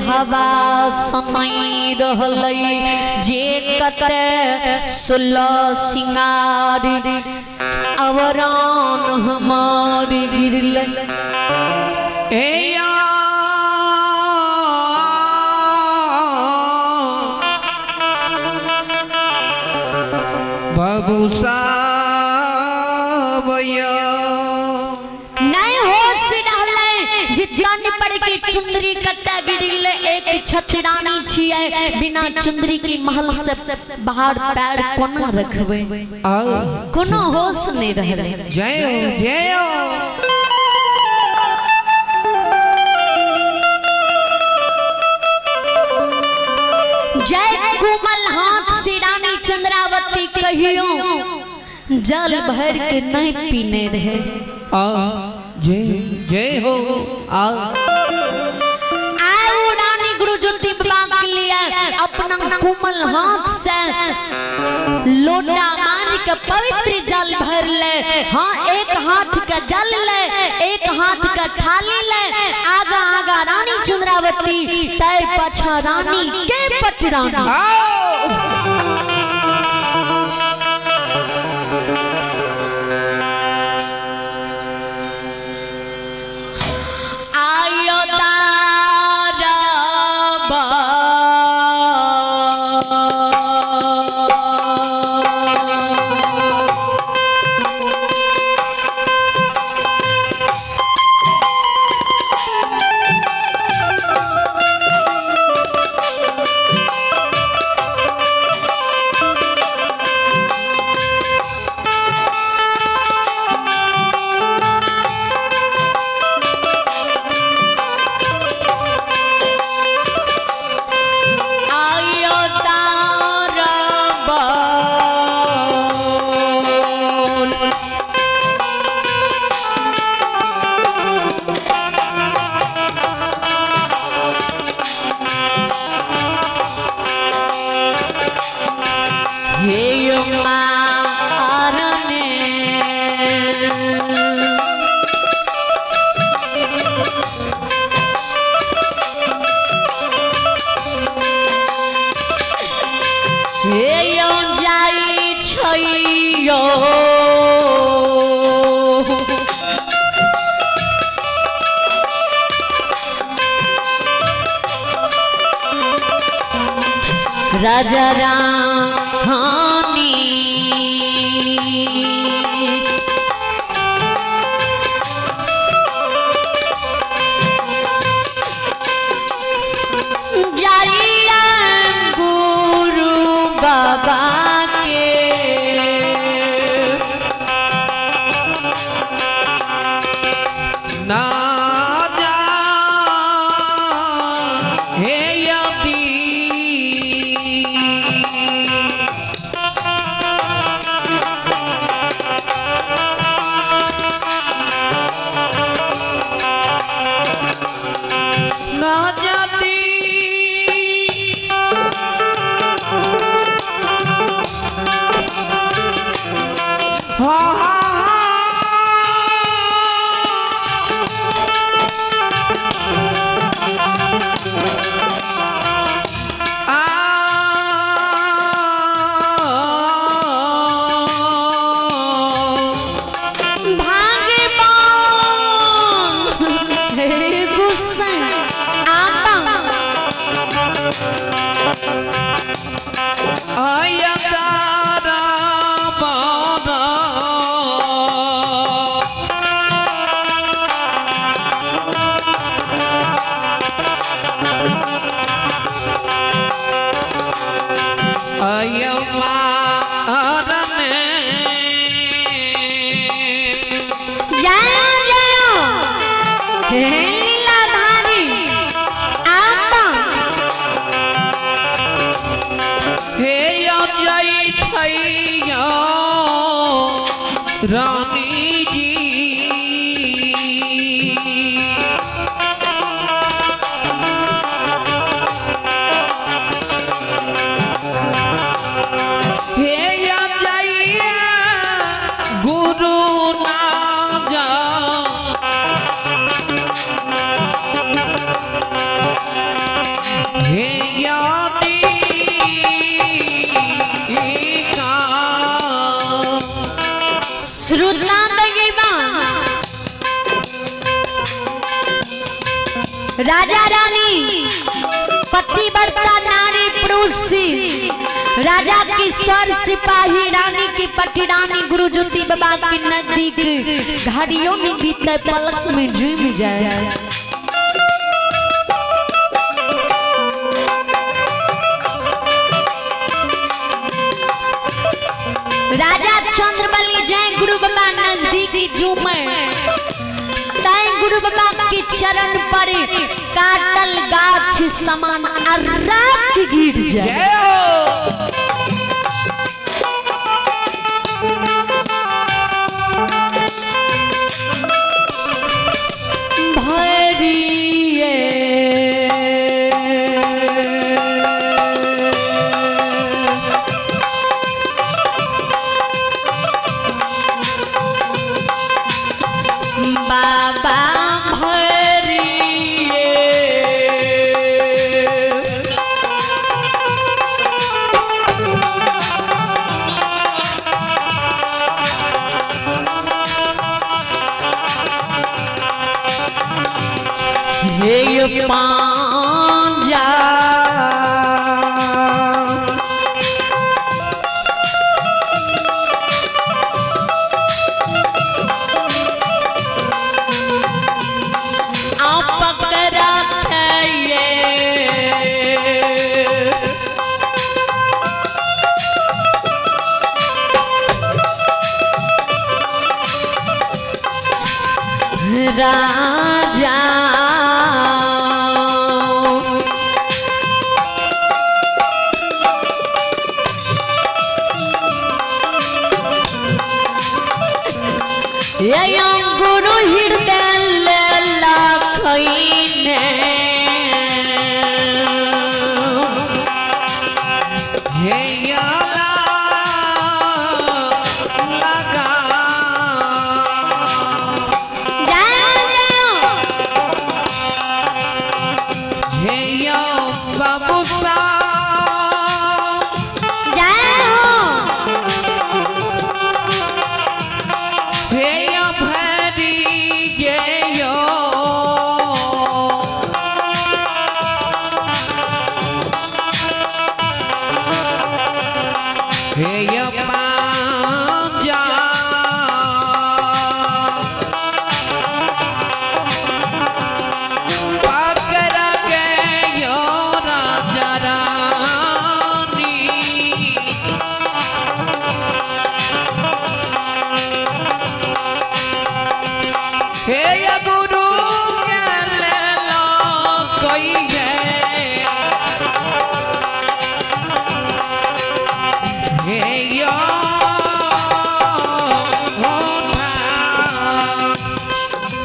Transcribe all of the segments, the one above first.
हवा समय रहलै जे कते सुलो सिंगार अवरान हमार गिरलै बाबू साहब नहीं होश रहलै जितनी पड़ के चुंदरी कते गिरले एक छतरानी छियै बिना चुंदरी की महल से बाहर पैर कोना रखबै कोनो होश नहीं रहलै जय हो जय हो जय कोमल हाथ से रानी चंद्रावती कहियो जल भर के नहीं पीने रहे जय जय हो आओ रानी गुरु ज्योति बाबा के लिए अपना कोमल हाथ से लोटा मान के पवित्र जल भर ले हाँ एक हाथ का जल ले एक हाथ का थाली ले आगा आगा रानी चंद्रावती तय पछा रानी के पटरानी राजा रानी जाइया गुरु बाबा के ना जा हे ना जाती रानी जी हे या जाइए गुरु ना जा श्रोता राजा रानी पतिव्रता नारी पुरुष राजा की सर सिपाही रानी की पटी रानी गुरु ज्योति बाबा के नजदीक घड़ियों में बीते पलक में झूम जाए। राजा चंद्रबली जय गुरु बाबा नजदीकी झूमे ताई गुरु बाबा के चरण पर काटल गाछ समान अर्राक गिर जाए। बाबा भरिए हे पांजा राजा गुरु हृदय लाखने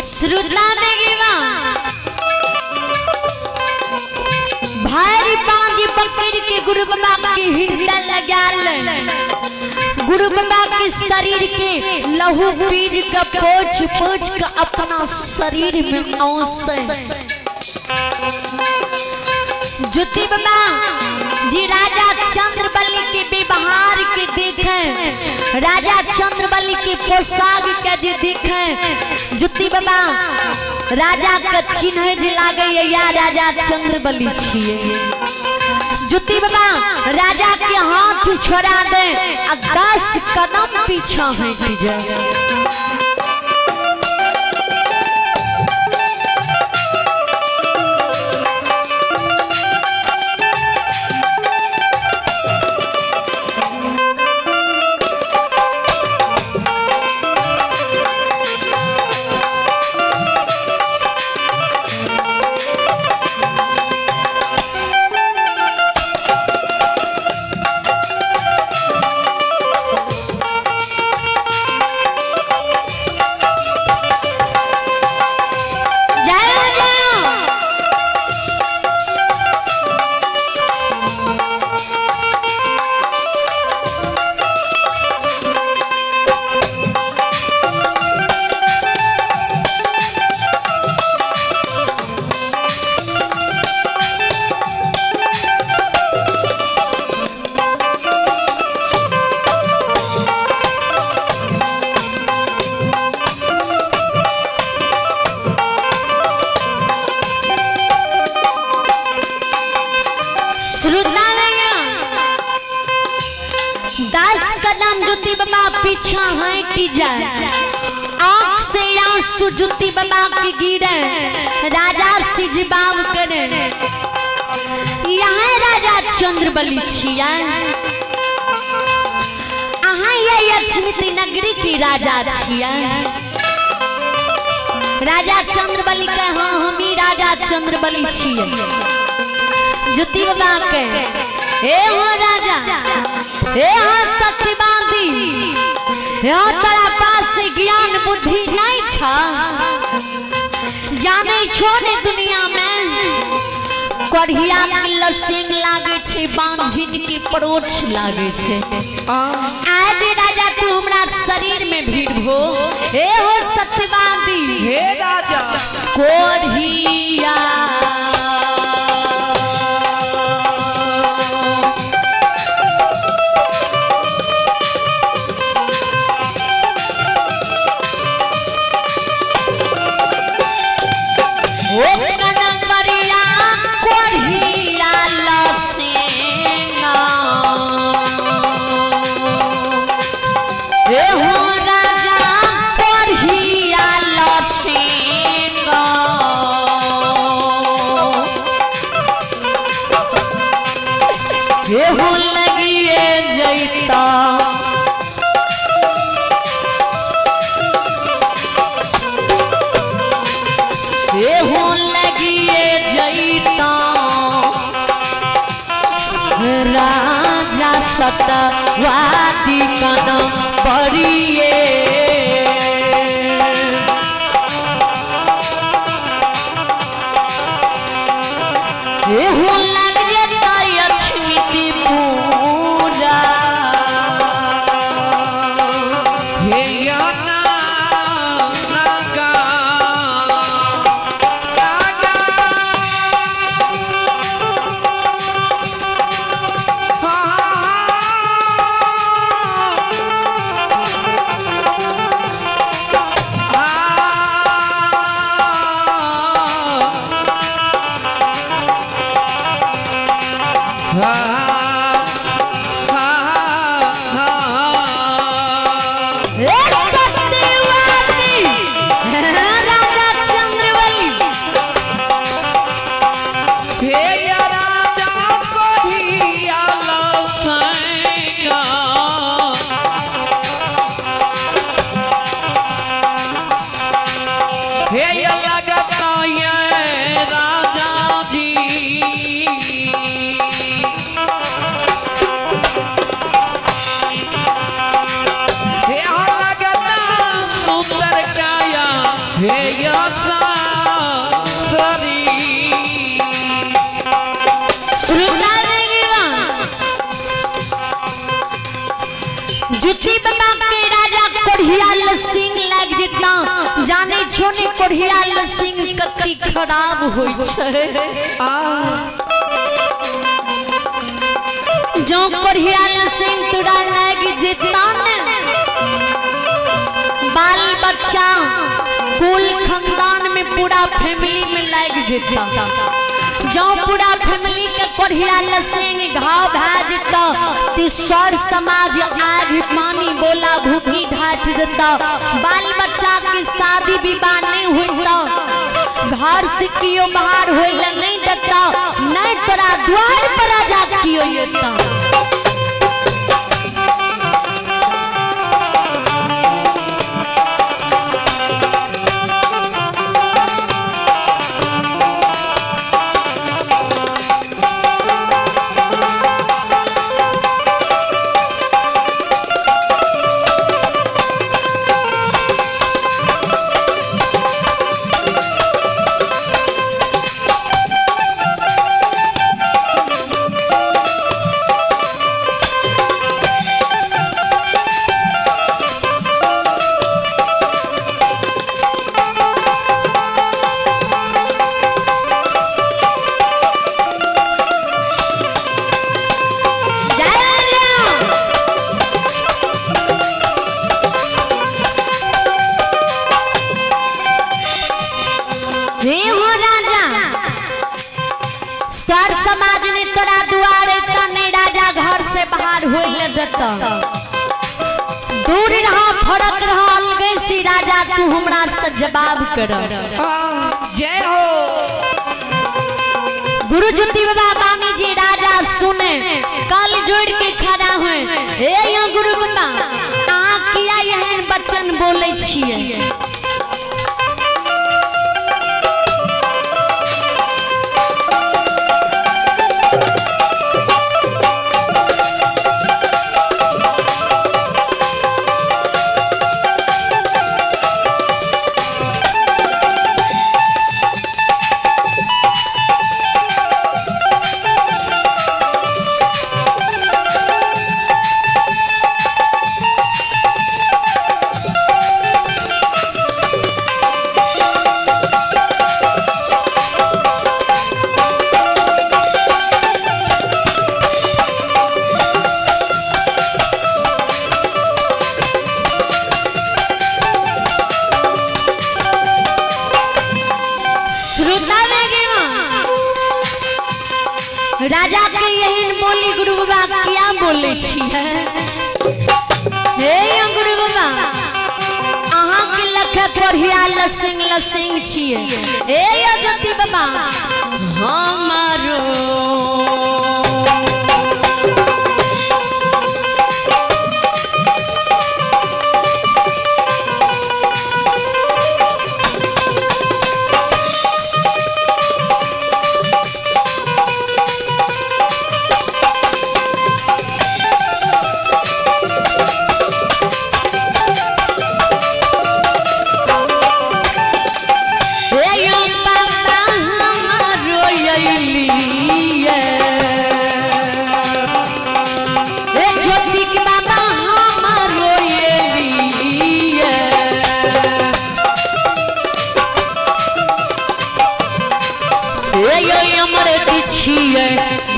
श्रुता भारी पांजी पकड़ के गुरु बाबा के हृदय लगाल गुरु बाबा के शरीर के लहू पीज का पोछ पोछ का अपना शरीर में औंस ज्योति बाबा जी राजा चंद्रबली के व्यवहार के देखें राजा चंद्रबली के पोशाक के जे देखें ज्योति बाबा राजा का चिन्ह जे लागे या राजा चंद्रबली छिए ज्योति बाबा राजा के हाथ छोड़ा दे आ 10 कदम पीछा हट जाए। पीछा हट जाए, आँख से आंसू जुती बाबा की गिरे, राजा से जवाब करे यहाँ राजा चंद्रबली छिया, अहाँ ये अछमिती नगरी की राजा छिया। राजा चंद्रबली के हाँ हम ही राजा चंद्रबली छिए। जुती बाबा के हे हो राजा, हे हो सत्यवादी, हे हो तोरा पास ज्ञान बुद्धि नहीं छा, जाने छोड़े दुनिया में कढ़िया के लसिंग लागे छे, बांझिन की परोठ लागे छे। आज राजा तू हमरा शरीर में भीड़ भो, हे हो सत्यवादी, हे राजा कोढ़िया राजा सतवादी कन परिए लगे तछमिति पूरा हे याना नागा जुती बाबा के राजा कोढ़ियाल सिंह लग जितना जाने छोने कोढ़ियाल सिंह कति खराब होई छे। जो कोढ़ियाल सिंह तुरा लग जितना ने बाल बच्चा कुल खानदान में पूरा फैमिली में लग जितना, जो पूरा फैमिली के कोढ़ियाल सिंह घाव भाजता तीसर समाज आग पानी बोला भूखी ढाट देता, बाल बच्चा की शादी विवाह नहीं होता, घर से कियो बाहर होइल नहीं देता, नहीं तोरा द्वार पर आजाद कियो येता। समाज ने तोरा दुआरे तने राजा घर से बाहर होइल देता, दूर रहा फड़क रहा अलगे सी राजा तू हमरा से जवाब कर। जय हो गुरु ज्योति बाबा बानी जी राजा सुने काल जोड़ के खड़ा हुए हे या गुरु बाबा कहाँ किया यहन बचन बोले छिए। राजा के यही बोली गुरु बाबा क्या बोले छिए। हे गुरु बाबा अहाँ के लख पढ़िया लसिंग छिए। हे ज्योति बाबा हमारो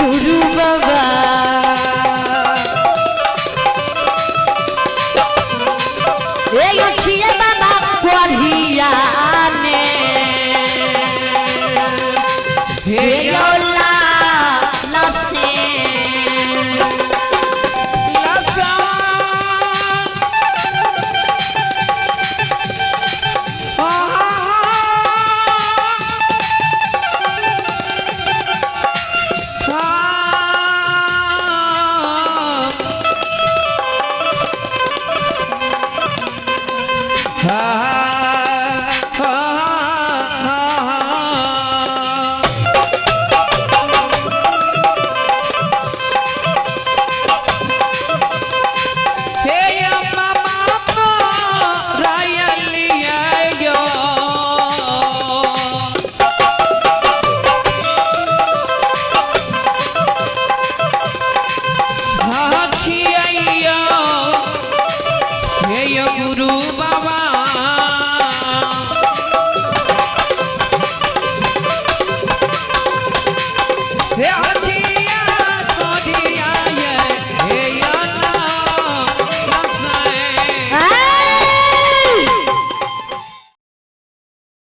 गुरु बाबा छिए बाबा पढ़िया ने लसे हा